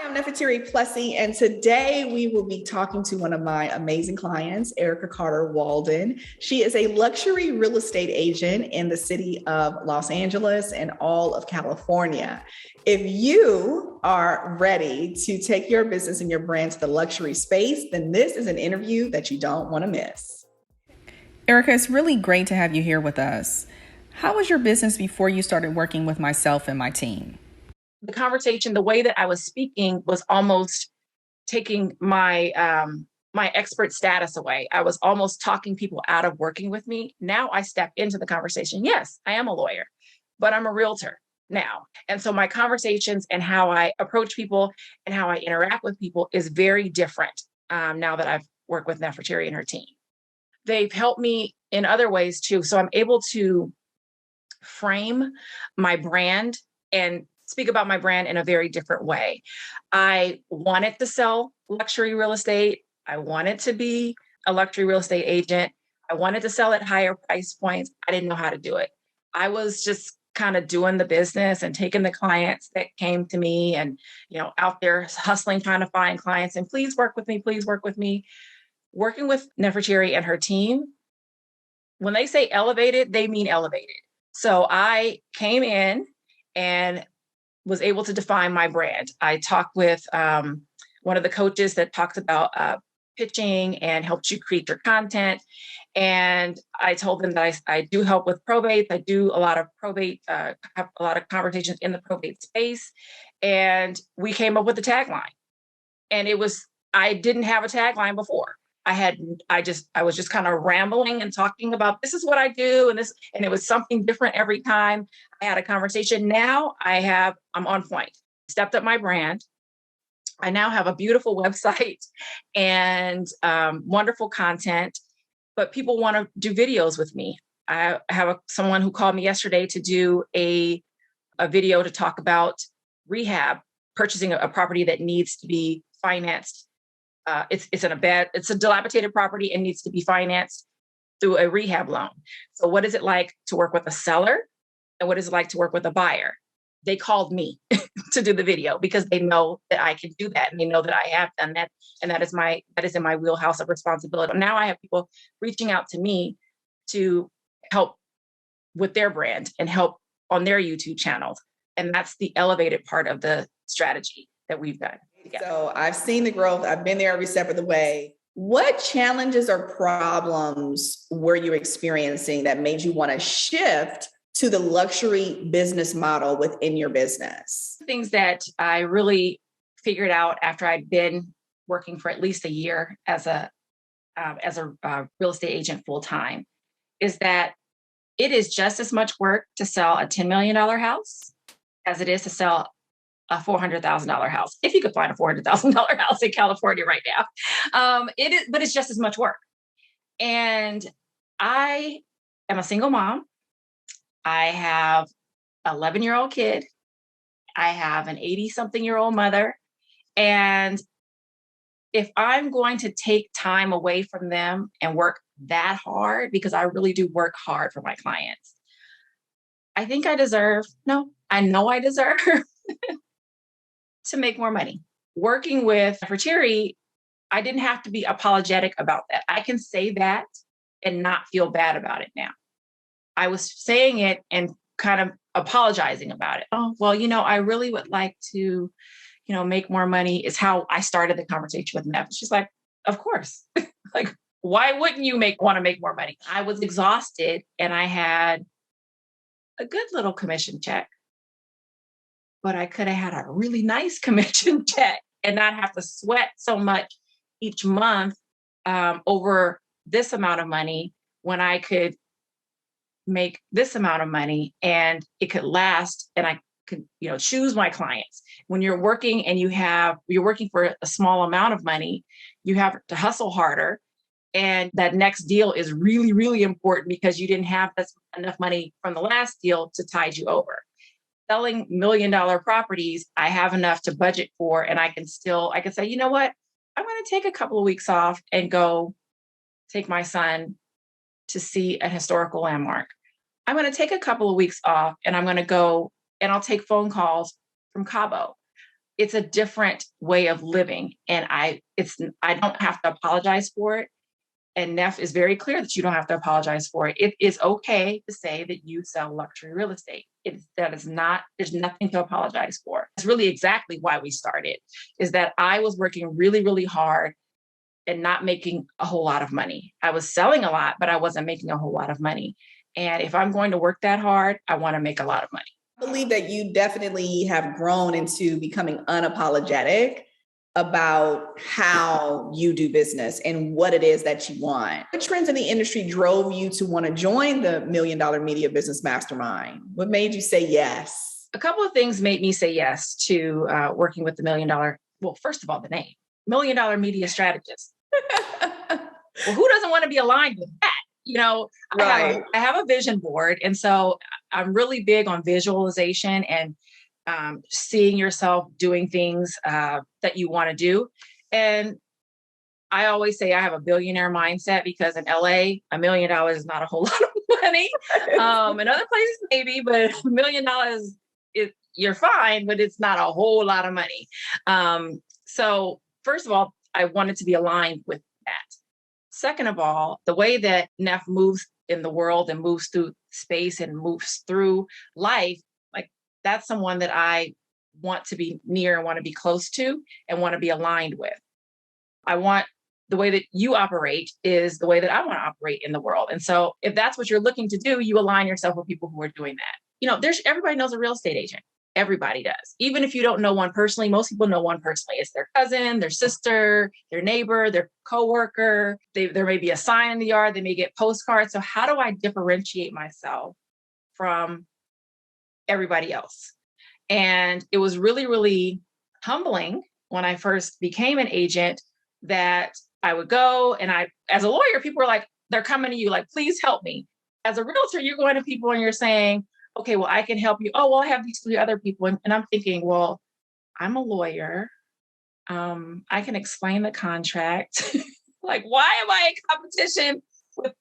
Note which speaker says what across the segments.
Speaker 1: I'm Neferteri Plessy, and today we will be talking to one of my amazing clients, Erica Carter Walden. She is a luxury real estate agent in the city of Los Angeles and all of California. If you are ready to take your business and your brand to the luxury space, then this is an interview that you don't want to miss.
Speaker 2: Erica, it's really great to have you here with us. How was your business before you started working with myself and my team?
Speaker 3: The conversation, the way that I was speaking was almost taking my my expert status away. I was almost talking people out of working with me. Now I step into the conversation. Yes, I am a lawyer, but I'm a realtor now. And so my conversations and how I approach people and how I interact with people is very different now that I've worked with Neferteri and her team. They've helped me in other ways too. So I'm able to frame my brand and speak about my brand in a very different way. I wanted to sell luxury real estate. I wanted to be a luxury real estate agent. I wanted to sell at higher price points. I didn't know how to do it. I was just kind of doing the business and taking the clients that came to me and, out there hustling, trying to find clients and please work with me, please work with me. Working with Neferteri and her team, when they say elevated, they mean elevated. So I came in and was able to define my brand. I talked with one of the coaches that talks about pitching and helps you create your content. And I told them that I do help with probate. I do a lot of probate, have a lot of conversations in the probate space. And we came up with the tagline. And I didn't have a tagline before. I was just kind of rambling and talking about this is what I do and it was something different every time I had a conversation. Now I'm on point. Stepped up my brand. I now have a beautiful website and wonderful content, but people want to do videos with me. I have someone who called me yesterday to do a video to talk about rehab, purchasing a property that needs to be financed. It's a dilapidated property and needs to be financed through a rehab loan. So what is it like to work with a seller and what is it like to work with a buyer? They called me to do the video because they know that I can do that and they know that I have done that. And that is in my wheelhouse of responsibility. Now I have people reaching out to me to help with their brand and help on their YouTube channels. And that's the elevated part of the strategy that we've done.
Speaker 1: So I've seen the growth. I've been there every step of the way. What challenges or problems were you experiencing that made you want to shift to the luxury business model within your business?
Speaker 3: Things that I really figured out after I'd been working for at least a year as a real estate agent full time is that it is just as much work to sell a $10 million house as it is to sell a $400,000 house, if you could find a $400,000 house in California right now. But it's just as much work. And I am a single mom. I have an 11-year-old kid. I have an 80-something-year-old mother. And if I'm going to take time away from them and work that hard, because I really do work hard for my clients, I know I deserve to make more money. Working with Neferteri, I didn't have to be apologetic about that. I can say that and not feel bad about it now. I was saying it and kind of apologizing about it. Oh, well, I really would like to, make more money is how I started the conversation with Nef. She's like, of course. Like, why wouldn't you want to make more money? I was exhausted and I had a good little commission check. But I could have had a really nice commission check and not have to sweat so much each month over this amount of money when I could make this amount of money and it could last and I could, choose my clients. When you're working and you're working for a small amount of money, you have to hustle harder. And that next deal is really, really important because you didn't have enough money from the last deal to tide you over. Selling $1 million properties, I have enough to budget for, and I can say, you know what? I'm going to take a couple of weeks off and go take my son to see a historical landmark. I'm going to take a couple of weeks off and I'm going to go and I'll take phone calls from Cabo. it's a different way of living. And I don't have to apologize for it. And Neff is very clear that you don't have to apologize for it. It is okay to say that you sell luxury real estate. There's nothing to apologize for. It's really exactly why we started, is that I was working really, really hard and not making a whole lot of money. I was selling a lot, but I wasn't making a whole lot of money. And if I'm going to work that hard, I want to make a lot of money.
Speaker 1: I believe that you definitely have grown into becoming unapologetic about how you do business and what it is that you want. What trends in the industry drove you to want to join the $1 Million Media Business Mastermind? What made you say yes?
Speaker 3: A couple of things made me say yes to working with the $1 Million. Well, first of all, the name, $1 Million Media Strategist. Well, who doesn't want to be aligned with that? You know,
Speaker 1: right.
Speaker 3: I have a vision board. And so I'm really big on visualization and seeing yourself doing things that you want to do. And I always say I have a billionaire mindset, because in LA, $1 million is not a whole lot of money. In other places, maybe, but $1 million, you're fine, but it's not a whole lot of money. So first of all, I wanted to be aligned with that. Second of all, the way that Neff moves in the world and moves through space and moves through life, like that's someone that I want to be near and want to be close to and want to be aligned with. I want the way that you operate is the way that I want to operate in the world. And so if that's what you're looking to do, you align yourself with people who are doing that. You know, everybody knows a real estate agent. Everybody does. Even if you don't know one personally, most people know one personally. It's their cousin, their sister, their neighbor, their coworker. There may be a sign in the yard. They may get postcards. So how do I differentiate myself from everybody else? And it was really, really humbling when I first became an agent that I would go and as a lawyer, people were like, they're coming to you like, please help me. As a realtor, you're going to people and you're saying, okay, well, I can help you. Oh, well, I have these 3 other people. And I'm thinking, well, I'm a lawyer. I can explain the contract. Like, why am I in competition with,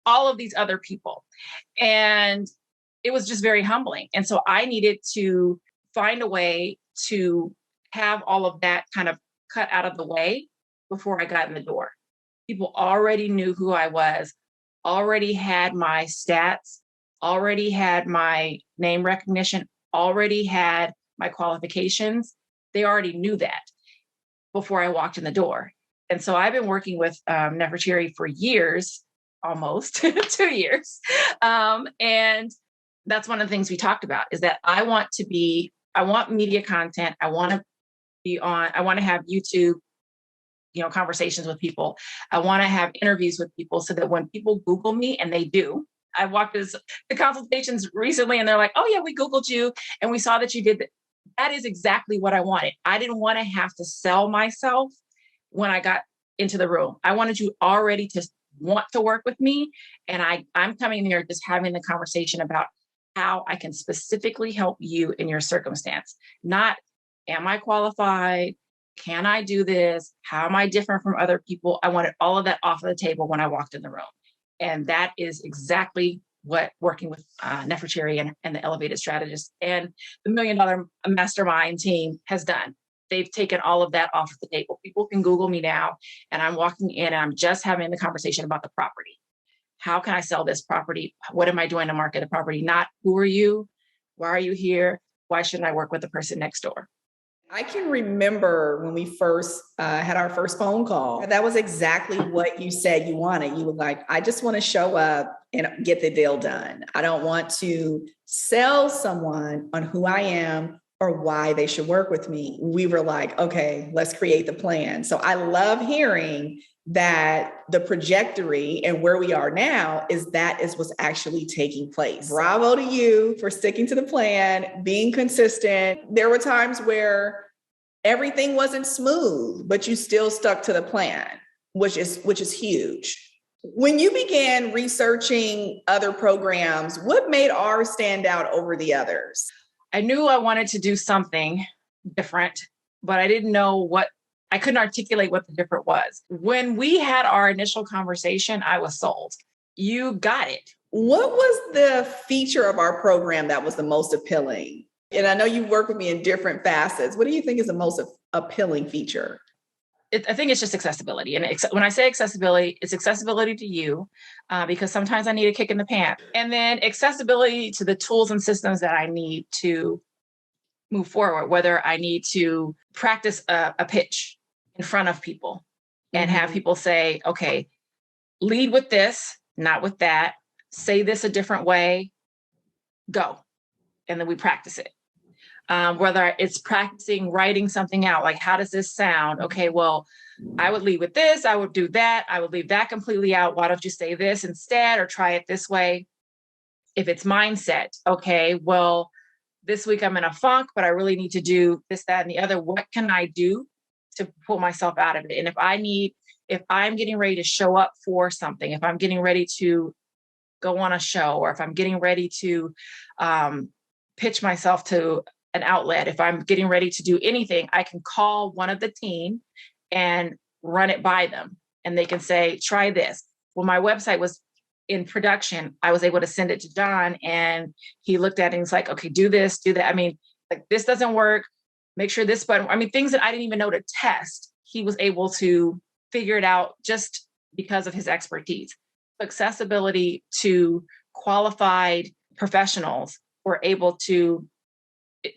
Speaker 3: all of these other people? And it was just very humbling. And so I needed to find a way to have all of that kind of cut out of the way before I got in the door. People already knew who I was, already had my stats, already had my name recognition, already had my qualifications. They already knew that before I walked in the door. And so I've been working with Neferteri for years, almost 2 years. And that's one of the things we talked about, is that I want media content. I want to have YouTube, conversations with people. I want to have interviews with people so that when people Google me, and they do, I walked the consultations recently and they're like, oh yeah, we Googled you and we saw that you did that. That is exactly what I wanted. I didn't want to have to sell myself when I got into the room. I wanted you already to want to work with me. And I'm coming there just having the conversation about how I can specifically help you in your circumstance. Not, am I qualified? Can I do this? How am I different from other people? I wanted all of that off of the table when I walked in the room. And that is exactly what working with Neferteri and the Elevated Strategist and the $1 Million Mastermind team has done. They've taken all of that off of the table. People can Google me now, and I'm walking in and I'm just having the conversation about the property. How can I sell this property? What am I doing to market the property? Not who are you? Why are you here? Why shouldn't I work with the person next door?
Speaker 1: I can remember when we first had our first phone call. That was exactly what you said you wanted. You were like, I just want to show up and get the deal done. I don't want to sell someone on who I am or why they should work with me. We were like, okay, let's create the plan. So I love hearing that the trajectory and where we are now is what's actually taking place. Bravo to you for sticking to the plan, being consistent. There were times where everything wasn't smooth, but you still stuck to the plan, which is huge. When you began researching other programs, what made ours stand out over the others?
Speaker 3: I knew I wanted to do something different, but I didn't know I couldn't articulate what the different was. When we had our initial conversation, I was sold. You got it.
Speaker 1: What was the feature of our program that was the most appealing? And I know you work with me in different facets. What do you think is the most appealing feature?
Speaker 3: I think it's just accessibility. And when I say accessibility, it's accessibility to you, because sometimes I need a kick in the pants. And then accessibility to the tools and systems that I need to move forward, whether I need to practice a pitch in front of people and have people say, okay, lead with this, not with that. Say this a different way, go. And then we practice it. Whether it's practicing writing something out, like, how does this sound? Okay, well, I would lead with this, I would do that, I would leave that completely out. Why don't you say this instead, or try it this way? If it's mindset, okay, well, this week I'm in a funk, but I really need to do this, that, and the other. What can I do to pull myself out of it? And if I'm getting ready to show up for something, if I'm getting ready to go on a show, or if I'm getting ready to pitch myself to an outlet, if I'm getting ready to do anything, I can call one of the team and run it by them. And they can say, try this. When my website was in production, I was able to send it to John, and he looked at it and he's like, okay, do this, do that. I mean, like, this doesn't work. Make sure this button, I mean, things that I didn't even know to test, he was able to figure it out just because of his expertise. Accessibility to qualified professionals were able to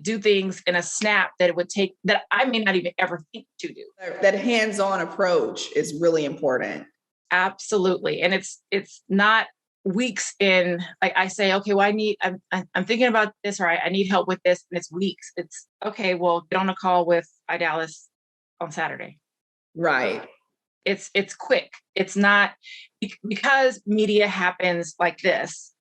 Speaker 3: do things in a snap that it would take, that I may not even ever think to do.
Speaker 1: That hands-on approach is really important.
Speaker 3: Absolutely. And it's not weeks in, like, I say, okay, well, I'm thinking about this, or I need help with this, and it's weeks. It's okay, well, get on a call with Idalis on Saturday.
Speaker 1: Right.
Speaker 3: It's quick. It's not, because media happens like this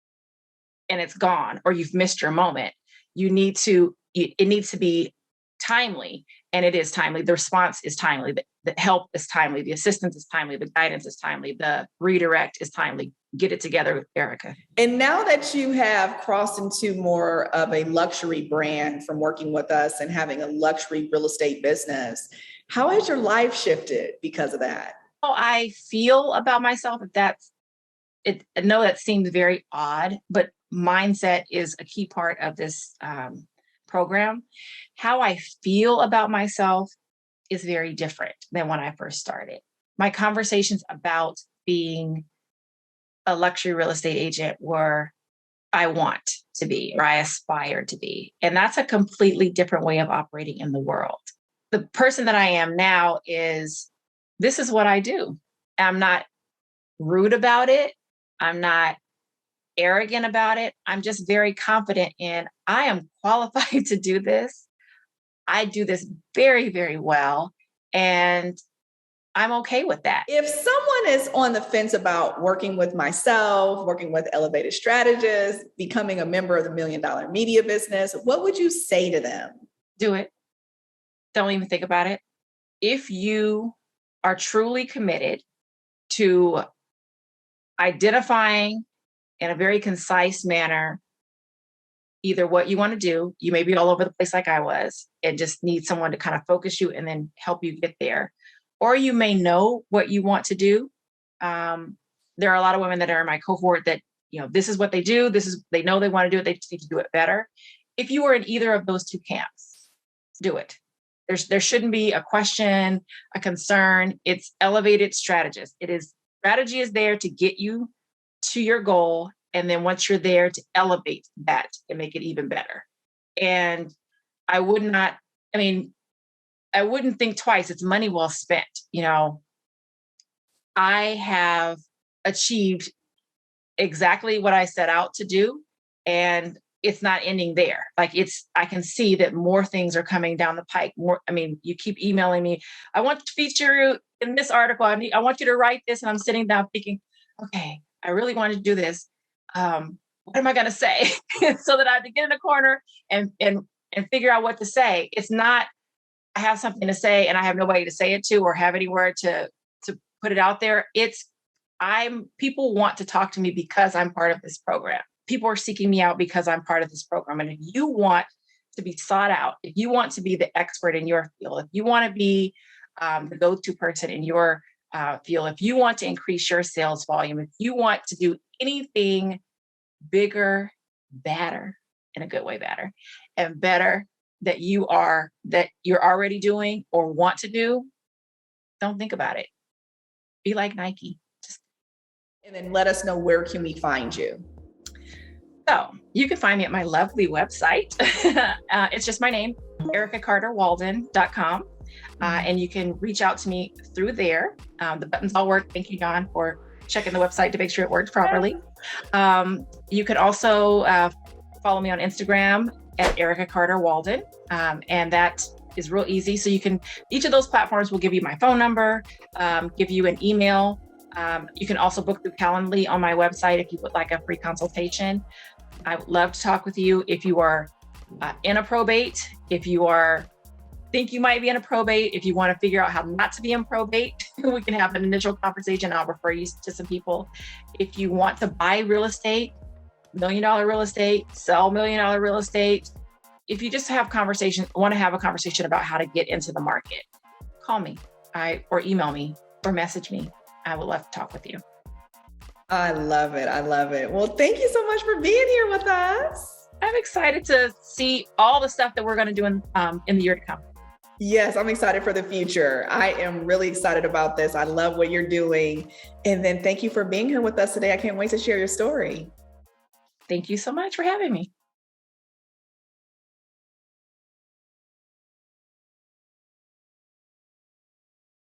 Speaker 3: and it's gone, or you've missed your moment. It needs to be timely, and it is timely. The response is timely. The help is timely. The assistance is timely. The guidance is timely. The redirect is timely. Get it together, Erica.
Speaker 1: And now that you have crossed into more of a luxury brand from working with us and having a luxury real estate business, how has your life shifted because of that?
Speaker 3: How I feel about myself, I know that seems very odd, but mindset is a key part of this program. How I feel about myself is very different than when I first started. My conversations about being a luxury real estate agent were, I want to be, or I aspire to be. And that's a completely different way of operating in the world. The person that I am now is, this is what I do. I'm not rude about it. I'm not arrogant about it. I'm just very confident in, I am qualified to do this. I do this very, very well. And I'm okay with that.
Speaker 1: If someone is on the fence about working with myself, working with Elevated Strategists, becoming a member of the $1 Million Media business, what would you say to them?
Speaker 3: Do it. Don't even think about it. If you are truly committed to identifying in a very concise manner either what you want to do, you may be all over the place like I was, and just need someone to kind of focus you and then help you get there. Or you may know what you want to do. There are a lot of women that are in my cohort that, this is what they do. They know they want to do it. They just need to do it better. If you are in either of those two camps, do it. There shouldn't be a question, a concern. It's Elevated Strategist. Strategy is there to get you to your goal. And then once you're there, to elevate that and make it even better. And I wouldn't think twice. It's money well spent. I have achieved exactly what I set out to do, and it's not ending there. I can see that more things are coming down the pike. You keep emailing me. I want to feature you in this article. I want you to write this. And I'm sitting down thinking, okay, I really wanted to do this. What am I going to say? So that I have to get in a corner and figure out what to say. It's not, I have something to say and I have nobody to say it to, or have anywhere to put it out there. People want to talk to me because I'm part of this program. People are seeking me out because I'm part of this program. And if you want to be sought out, if you want to be the expert in your field, if you want to be the go-to person in your field, if you want to increase your sales volume, if you want to do anything bigger, better, in a good way better, and better that you're already doing or want to do. Don't think about it. Be like Nike.
Speaker 1: And then let us know, where can we find you?
Speaker 3: So you can find me at my lovely website. It's just my name, ericacarterwalden.com. And you can reach out to me through there. The buttons all work. Thank you, Dawn, for checking the website to make sure it worked properly. You can also follow me on Instagram at Erica Carter Walden. And that is real easy. So each of those platforms will give you my phone number, give you an email. You can also book through Calendly on my website if you would like a free consultation. I would love to talk with you if you are in a probate, if you think you might be in a probate, if you want to figure out how not to be in probate, we can have an initial conversation. I'll refer you to some people. If you want to buy real estate, $1 million real estate, sell $1 million real estate, if you just want to have a conversation about how to get into the market, call me or email me or message me. I would love to talk with you.
Speaker 1: I love it. I love it. Well, thank you so much for being here with us.
Speaker 3: I'm excited to see all the stuff that we're going to do in the year to come.
Speaker 1: Yes, I'm excited for the future. I am really excited about this. I love what you're doing. And then thank you for being here with us today. I can't wait to share your story.
Speaker 3: Thank you so much for having me.